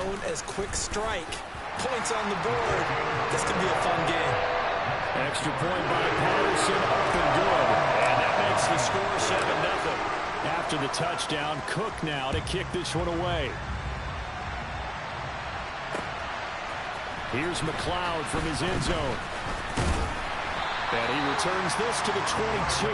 known as quick strike. Points on the board. This could be a fun game. Extra point by Patterson, up and good. And that makes the score 7-0. After the touchdown, Cook now to kick this one away. Here's McLeod from his end zone. And he returns this to the 22.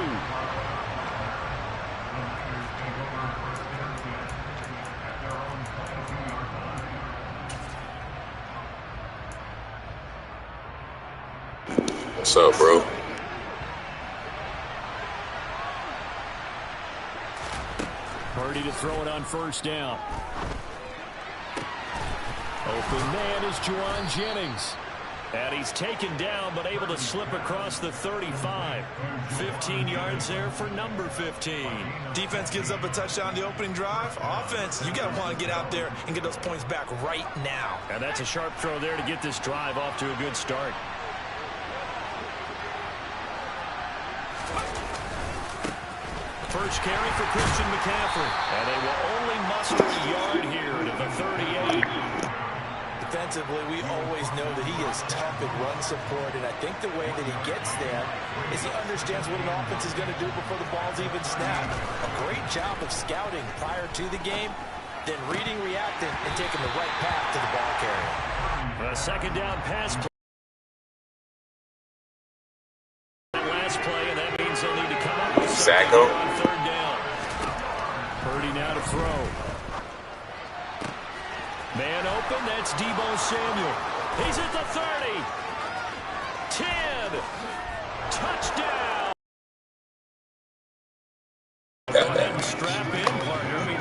What's up, bro? Purdy to throw it on first down. Open man is Juwan Jennings. And he's taken down, but able to slip across the 35. 15 yards there for number 15. Defense gives up a touchdown the opening drive. Offense, you got to want to get out there and get those points back right now. And that's a sharp throw there to get this drive off to a good start. First carry for Christian McCaffrey. And they will only muster a yard here to the 38. Defensively, we always know that he is tough at run support, and I think the way that he gets there is he understands what an offense is going to do before the ball's even snapped. A great job of scouting prior to the game, then reading, reacting, and taking the right path to the ball carrier. A second down pass play. Last play, and that means they'll need to come up with Sacco. on third down. Purdy now to throw. Man open, that's Deebo Samuel. He's at the 30. 10. Touchdown. Go ahead and strap in, partner. I mean,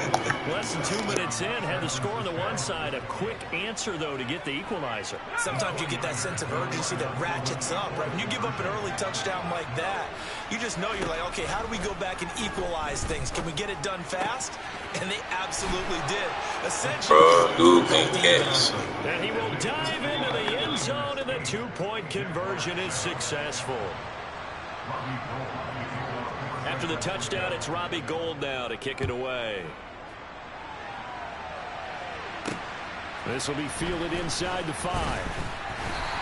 less than 2 minutes in, had the score on the one side. A quick answer, though, to get the equalizer. Sometimes you get that sense of urgency that ratchets up, right? When you give up an early touchdown like that, you just know you're like, okay, how do we go back and equalize things? Can we get it done fast? And they absolutely did. Essentially, and he will dive into the end zone, and the two-point conversion is successful. After the touchdown, it's Robbie Gould now to kick it away. This will be fielded inside the 5.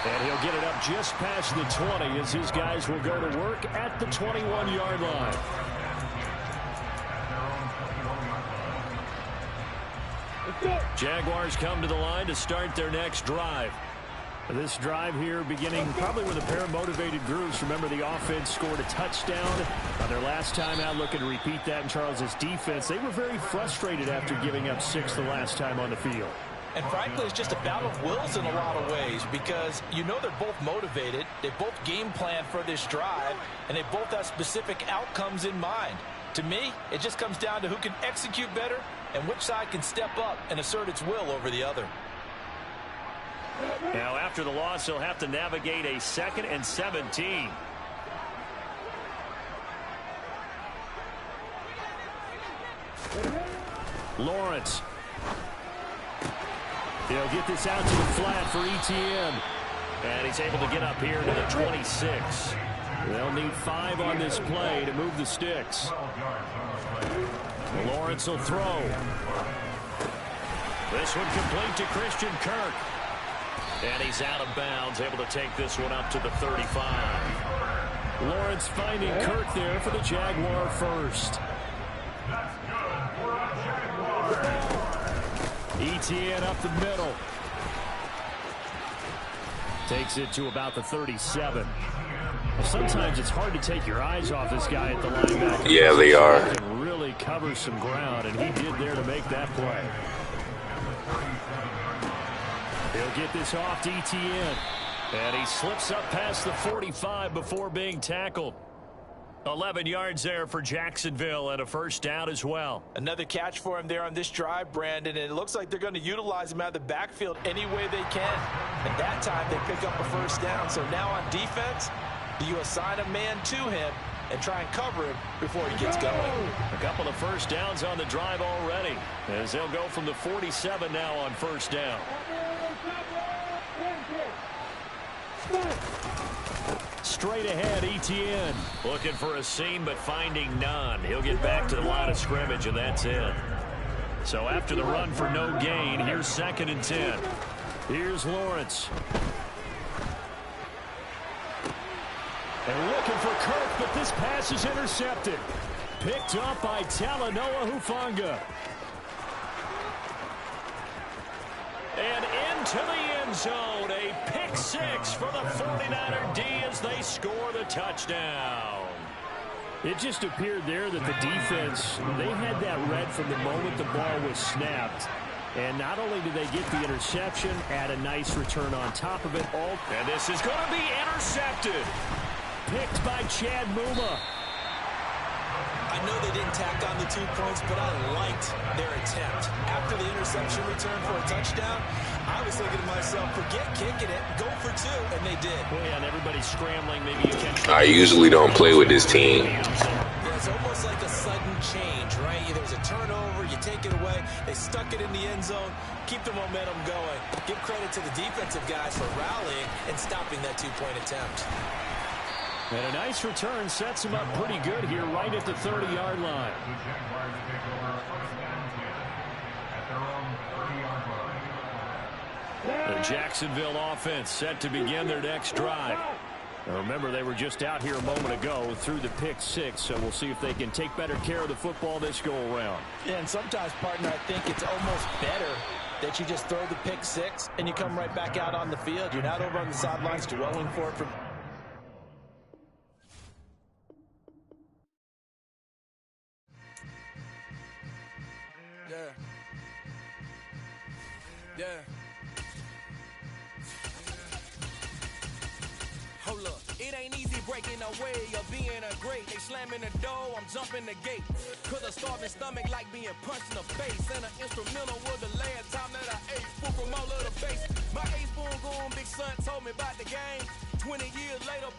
And he'll get it up just past the 20 as his guys will go to work at the 21-yard line. Jaguars come to the line to start their next drive. This drive here beginning probably with a pair of motivated groups. Remember, the offense scored a touchdown on their last time out. Looking to repeat that in Charles's defense. They were very frustrated after giving up 6 the last time on the field. And frankly, it's just a battle of wills in a lot of ways because you know they're both motivated. They both game plan for this drive, and they both have specific outcomes in mind. To me, it just comes down to who can execute better and which side can step up and assert its will over the other. Now, after the loss, he'll have to navigate a 2nd and 17. Lawrence. He'll get this out to the flat for Etienne. And he's able to get up here to the 26. They'll need 5 on this play to move the sticks. Lawrence will throw. This one complete to Christian Kirk. And he's out of bounds, able to take this one up to the 35. Lawrence finding Kirk there for the Jaguar first. Etienne up the middle. Takes it to about the 37. Sometimes it's hard to take your eyes off this guy at the linebacker. Yeah, they are. He can really cover some ground, and he did there to make that play. He'll get this off to Etienne. And he slips up past the 45 before being tackled. 11 yards there for Jacksonville and a first down as well. Another catch for him there on this drive, Brandon, and it looks like they're going to utilize him out of the backfield any way they can. And that time they pick up a first down. So now on defense, do you assign a man to him and try and cover him before he gets going? A couple of first downs on the drive already as they'll go from the 47 now on first down. Straight ahead, Etienne. Looking for a seam, but finding none. He'll get back to the line of scrimmage, and that's it. So after the run for no gain, here's 2nd and 10. Here's Lawrence. And looking for Kirk, but this pass is intercepted. Picked up by Talanoa Hufanga. And into the end zone, a pick 6 for the 49er D as they score the touchdown. It just appeared there that the defense, they had that read from the moment the ball was snapped. And not only did they get the interception, add a nice return on top of it. And this is going to be intercepted. Picked by Chad Muma. I know they didn't tack on the 2 points, but I liked their attempt. After the interception return for a touchdown, I was thinking to myself, forget kicking it, go for 2, and they did. Well, yeah, and everybody's scrambling. Maybe you catch. I usually don't play with this team. Yeah, it's almost like a sudden change, right? There's a turnover, you take it away, they stuck it in the end zone, keep the momentum going. Give credit to the defensive guys for rallying and stopping that 2-point attempt. And a nice return sets him up pretty good here right at the 30-yard line. The Jacksonville offense set to begin their next drive. Now remember, they were just out here a moment ago through the pick 6, so we'll see if they can take better care of the football this go-around. Yeah, and sometimes, partner, I think it's almost better that you just throw the pick 6 and you come right back out on the field. You're not over on the sidelines dwelling for it from... Yeah. Hold up. It ain't easy breaking away or being a great. They slamming the door, I'm jumping the gate. Cause a starving stomach like being punched in the face. And an instrumental was the last time that I ate. Food from all of the base. My A-spoon goon, big son told me about the game. 20 years later,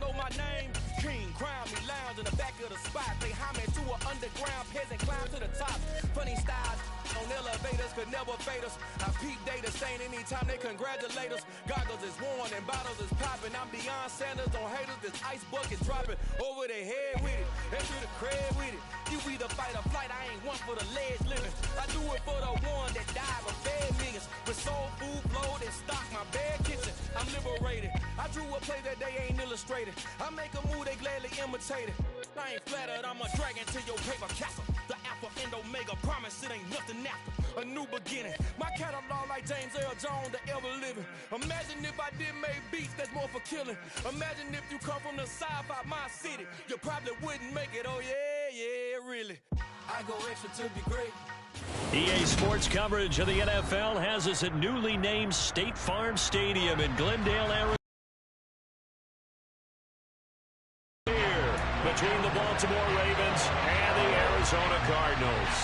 know my name. King, crown me, lounge in the back of the spot. They homage to an underground peasant, climb to the top. Funny styles on elevators could never fade us. I peep data saying anytime they congratulate us. Goggles is worn and bottles is popping. I'm Deion Sanders on haters. This ice bucket dropping over their head with it. After the crib with it. You either fight or flight. I ain't one for the ledge living. I do it for the one that died or fed millions. With soul food flowed and stock my bad kitchen. I'm liberated. I drew a play that they ain't illustrated. I make a move they gladly imitate it. I ain't flattered. I'm a dragon to your paper castle. The alpha and omega promise it ain't nothing after a new beginning. My catalog like James Earl Jones, the ever living. Imagine if I did make beats that's more for killing. Imagine if you come from the south out my city, you probably wouldn't make it. Oh yeah, really. I go extra to be great. EA Sports coverage of the NFL has us at newly named State Farm Stadium in Glendale, Arizona. Between the Baltimore Ravens and the Arizona Cardinals.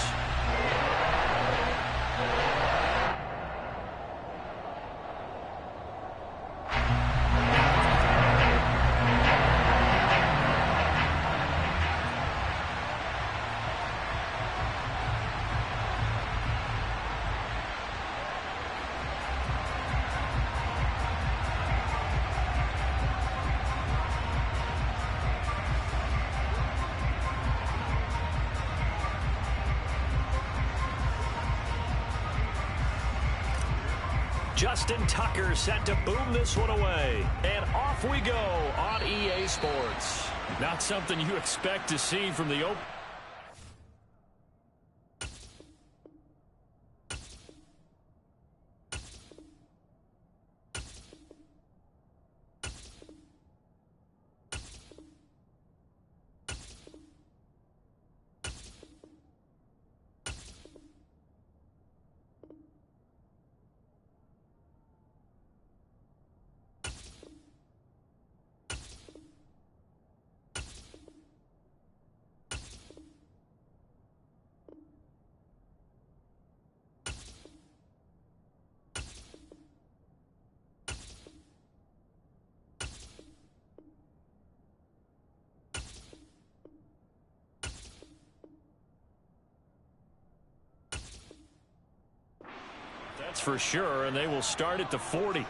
Justin Tucker set to boom this one away. And off we go on EA Sports. Not something you expect to see from the open. That's for sure, and they will start at the 40.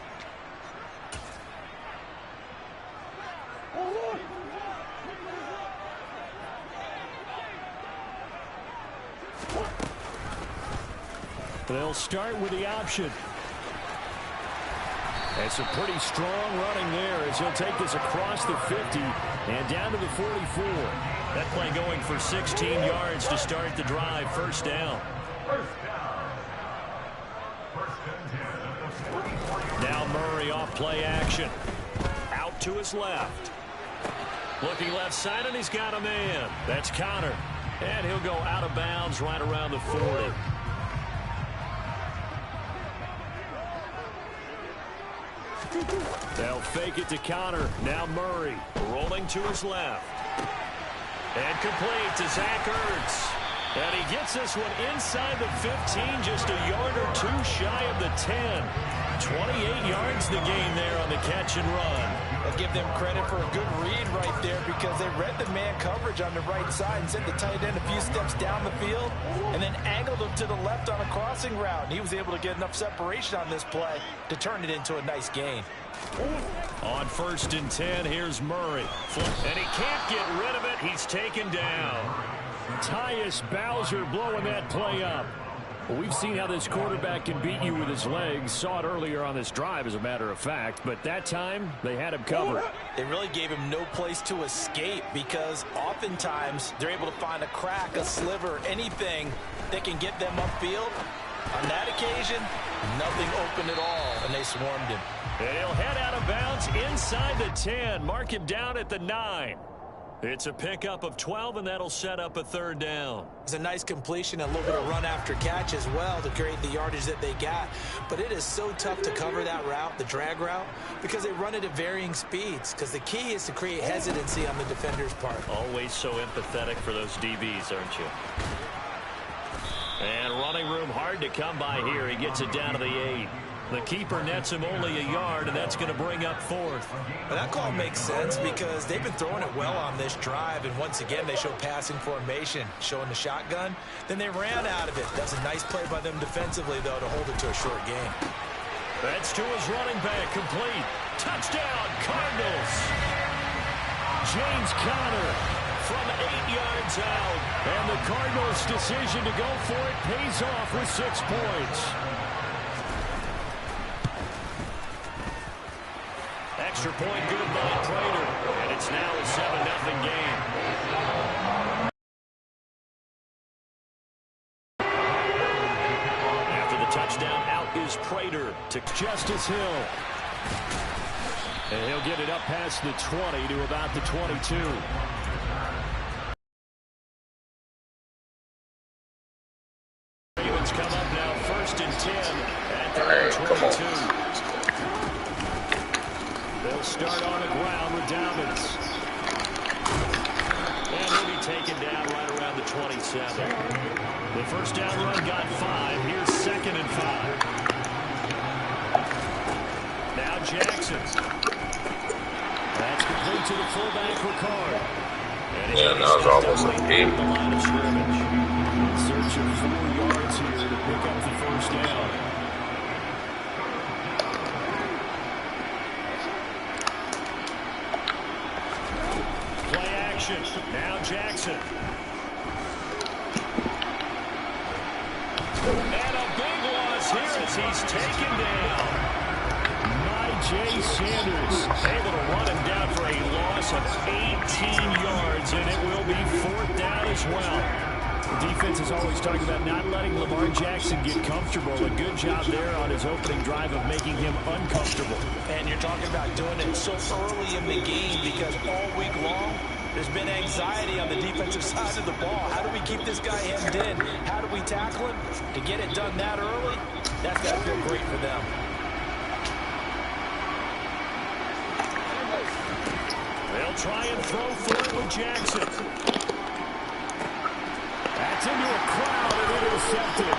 They'll start with the option. It's a pretty strong running there as he'll take this across the 50 and down to the 44. That play going for 16 yards to start the drive. First down. Now Murray off play action. Out to his left. Looking left side, and he's got a man. That's Connor. And he'll go out of bounds right around the 40. They'll fake it to Connor. Now Murray rolling to his left. And complete to Zach Ertz. And he gets this one inside the 15, just a yard or two shy of the 10. 28 yards the gain there on the catch and run. I'll give them credit for a good read right there because they read the man coverage on the right side and sent the tight end a few steps down the field and then angled him to the left on a crossing route. And he was able to get enough separation on this play to turn it into a nice gain. On 1st and 10, here's Murray. And he can't get rid of it. He's taken down. Tyus Bowser blowing that play up. Well, we've seen how this quarterback can beat you with his legs. Saw it earlier on this drive, as a matter of fact. But that time, they had him covered. They really gave him no place to escape because oftentimes they're able to find a crack, a sliver, anything that can get them upfield. On that occasion, nothing open at all, and they swarmed him. And he'll head out of bounds inside the 10. Mark him down at the 9. It's a pickup of 12, and that'll set up a 3rd down. It's a nice completion, a little bit of run after catch as well to create the yardage that they got. But it is so tough to cover that route, the drag route, because they run it at varying speeds. Because the key is to create hesitancy on the defender's part. Always so empathetic for those DBs, aren't you? And running room hard to come by here. He gets it down to the 8. The keeper nets him only a yard, and that's going to bring up 4th. Well, that call makes sense because they've been throwing it well on this drive, and once again they show passing formation, showing the shotgun. Then they ran out of it. That's a nice play by them defensively, though, to hold it to a short game. That's to his running back, complete. Touchdown, Cardinals. James Conner from 8 yards out, and the Cardinals' decision to go for it pays off with 6 points. Extra point good by Prater, and it's now a 7-0 game. After the touchdown, out is Prater to Justice Hill. And he'll get it up past the 20 to about the 22. Ravens come up now 1st and 10 at their 22. They'll start on the ground with Dobbins. And he'll be taken down right around the 27. The 1st down run got 5. Here's 2nd and 5. Now Jackson. That's complete to the fullback Ricard. Yeah, that was almost a game. The line of scrimmage. Search of 4 yards here to pick up the 1st down. Now Jackson. And a big loss here as he's taken down. J. Sanders able to run him down for a loss of 18 yards, and it will be 4th down as well. The defense is always talking about not letting Lamar Jackson get comfortable. A good job there on his opening drive of making him uncomfortable. And you're talking about doing it so early in the game because all week long, there's been anxiety on the defensive side of the ball. How do we keep this guy hemmed in? How do we tackle him? To get it done that early, that's got to feel great for them. They'll try and throw for it with Jackson. That's into a crowd and intercepted.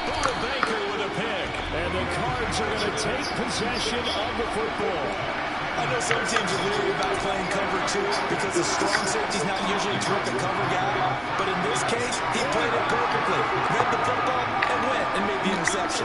Buda Baker with a pick. And the Cards are going to take possession of the football. I know some teams are leery about playing cover 2 because the strong safety's not usually a terrific cover guy. But in this case, he played it perfectly. Read the football and went and made the interception.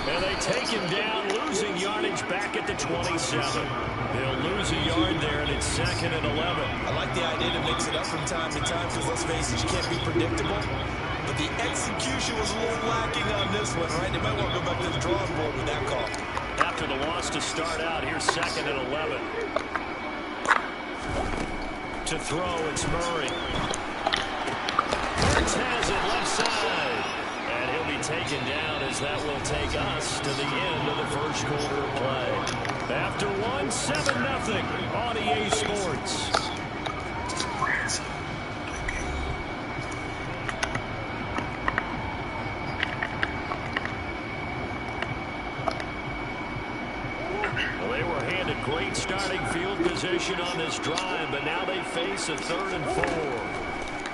And they take him down, losing yardage back at the 27. They'll lose a yard there, and it's 2nd and 11. I like the idea to mix it up from time to time because, let's face it, you can't be predictable. But the execution was a little lacking on this one, right? They might want to go back to the drawing board with that call. After the loss to start out, here's 2nd and 11. To throw, it's Murray. Hurts has it left side. And he'll be taken down as that will take us to the end of the first quarter of play. After 7-0 on EA Sports. Well, they were handed great starting field position on this drive, but now they face a 3rd and 4.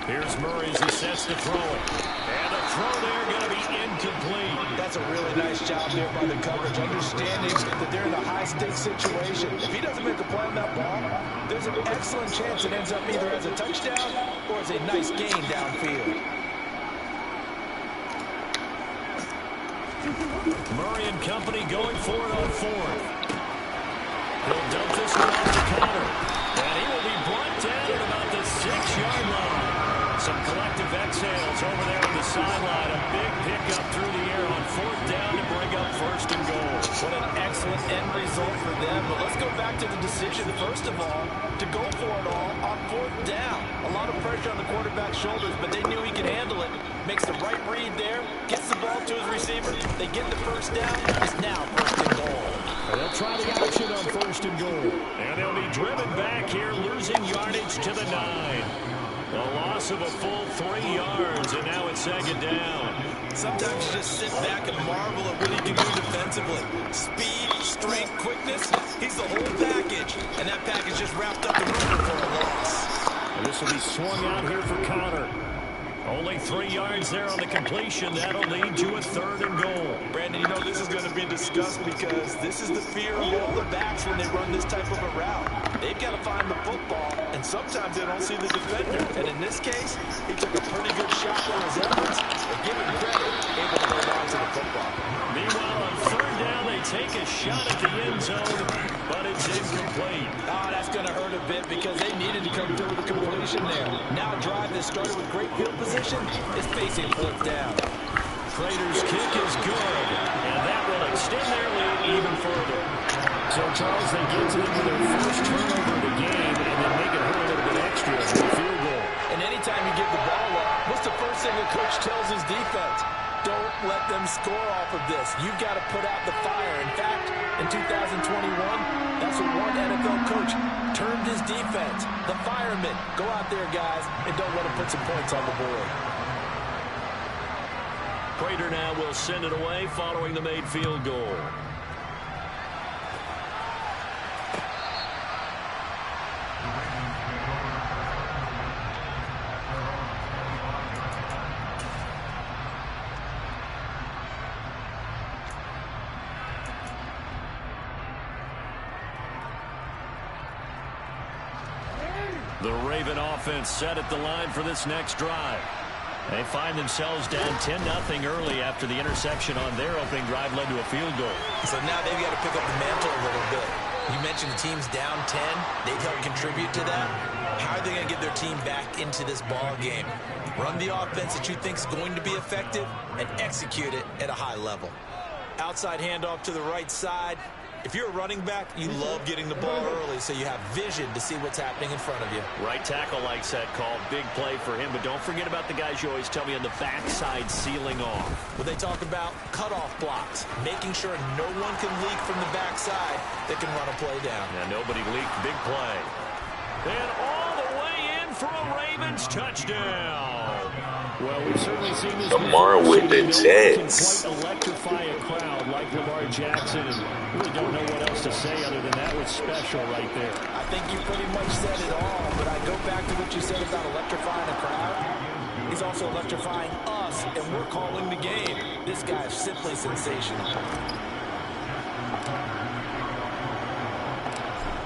Here's Murray as he sets to throw it. And the throw there going to be incomplete. That's a really nice job there by the coverage, understanding that they're in a high-stakes situation. If he doesn't make a play on that ball, there's an excellent chance it ends up either as a touchdown or as a nice gain downfield. Murray and company going for it on 4th. He'll dump this one off to Connor. And he will be brought down at about the 6-yard line. Some collective exhales over there on the sideline. A big pickup through the air on 4th down to bring up 1st and goal. What an excellent end result for them. But let's go back to the decision, first of all, to go for it all on 4th down. A lot of pressure on the quarterback's shoulders, but they knew he could handle it. Makes the right read there, gets the ball to his receiver. They get the 1st down. It's now 1st and goal. They'll try the option on 1st and goal. And they'll be driven back here, losing yardage to the 9. A loss of a full 3 yards, and now it's 2nd down. Sometimes you just sit back and marvel at what he can do defensively. Speed, strength, quickness, he's the whole package. And that package just wrapped up the runner for a loss. And this will be swung out here for Connor. Only 3 yards there on the completion. That'll lead to a 3rd and goal. Brandon, you know this is going to be discussed because this is the fear of all the backs when they run this type of a route. They've got to find the football, and sometimes they don't see the defender. And in this case, he took a pretty good shot on his efforts, and give him credit, able to hold on to the football. Meanwhile, on 3rd down, they take a shot at the end zone, but it's incomplete. Oh, that's going to hurt a bit because they needed to come through with a completion there. Now a drive that started with great field position is facing 4th down. Prater's kick is good, and that will extend their lead even further. So, Charles, they get to them with their first turnover of the game, and then make it hurt a little bit extra for a field goal. And anytime you give the ball up, what's the first thing a coach tells his defense? Don't let them score off of this. You've got to put out the fire. In fact, in 2021, that's what one NFL coach termed his defense. The firemen. Go out there, guys, and don't let them put some points on the board. Prater now will send it away following the made field goal. The Raven offense set at the line for this next drive. They find themselves down 10-0 early after the interception on their opening drive led to a field goal. So now they've got to pick up the mantle a little bit. You mentioned the team's down 10. They've helped contribute to that. How are they going to get their team back into this ball game? Run the offense that you think is going to be effective and execute it at a high level. Outside handoff to the right side. If you're a running back, you love getting the ball early so you have vision to see what's happening in front of you. Right tackle likes that call. Big play for him, but don't forget about the guys you always tell me on the backside sealing off. When they talk about cutoff blocks, making sure no one can leak from the backside that can run a play down. Now nobody leaked. Big play. And all the way in for a Ravens touchdown. Well, we've certainly seen this Lamar with the Jets. Quite electrify a crowd like Lamar Jackson, and really don't know what else to say other than that was special right there. I think you pretty much said it all, but I go back to what you said about electrifying a crowd. He's also electrifying us, and we're calling the game. This guy is simply sensational.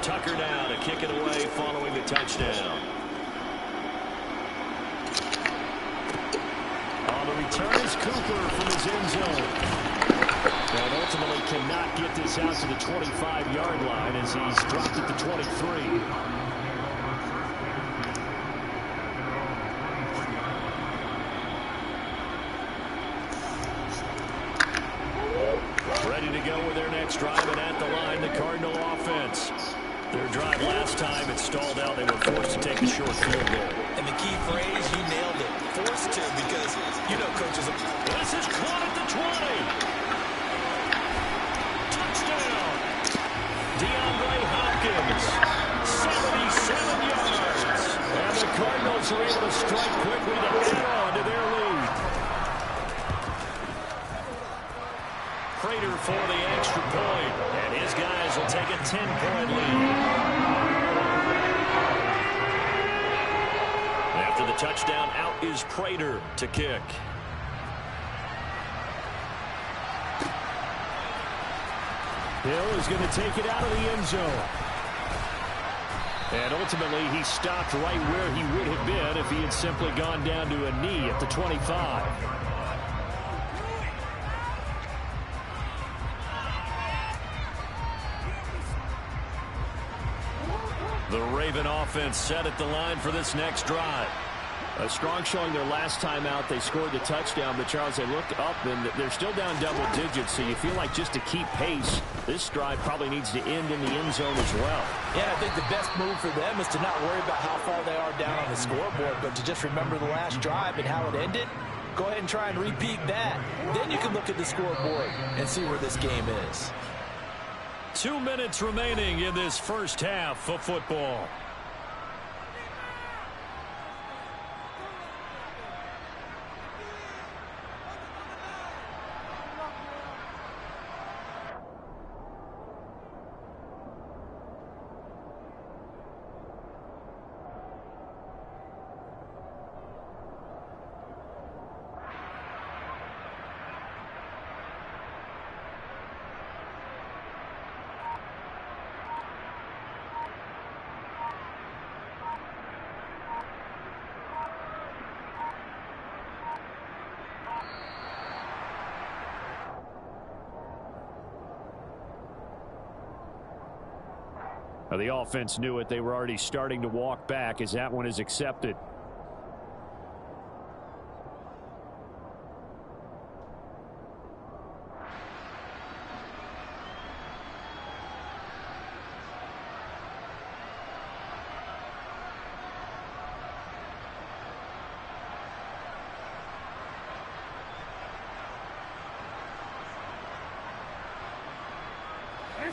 Tucker now to kick it away following the touchdown. On the return is Cooper from his end zone. And ultimately cannot get this out to the 25-yard line as he's dropped at the 23. Ready to go with their next drive, and at the line, the Cardinal offense. Their drive last time, it stalled out. They were forced to take a short field goal. And the key phrase, you nailed it. Forced to, because, you know, coaches... This is caught at the 20. Touchdown. DeAndre Hopkins, 77 yards. And the Cardinals are able to strike quickly to add on to their lead. Prater for the extra point, and his guys will take a 10-point lead. After the touchdown, out is Prater to kick. Hill is going to take it out of the end zone. And ultimately, he stopped right where he would have been if he had simply gone down to a knee at the 25. The Raven offense set at the line for this next drive. A strong showing their last time out. They scored the touchdown, but Charles, they look up and they're still down double digits, so you feel like just to keep pace, this drive probably needs to end in the end zone as well. Yeah, I think the best move for them is to not worry about how far they are down on the scoreboard, but to just remember the last drive and how it ended. Go ahead and try and repeat that. Then you can look at the scoreboard and see where this game is. 2 minutes remaining in this first half of football. The offense knew it. They were already starting to walk back as that one is accepted.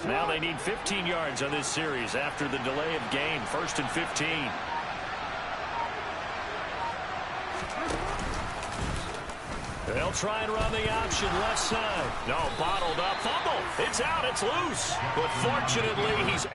Now they need 15 yards on this series after the delay of game. 1st and 15. They'll try and run the option left side. No, bottled up. Fumble. It's out. It's loose. But fortunately, he's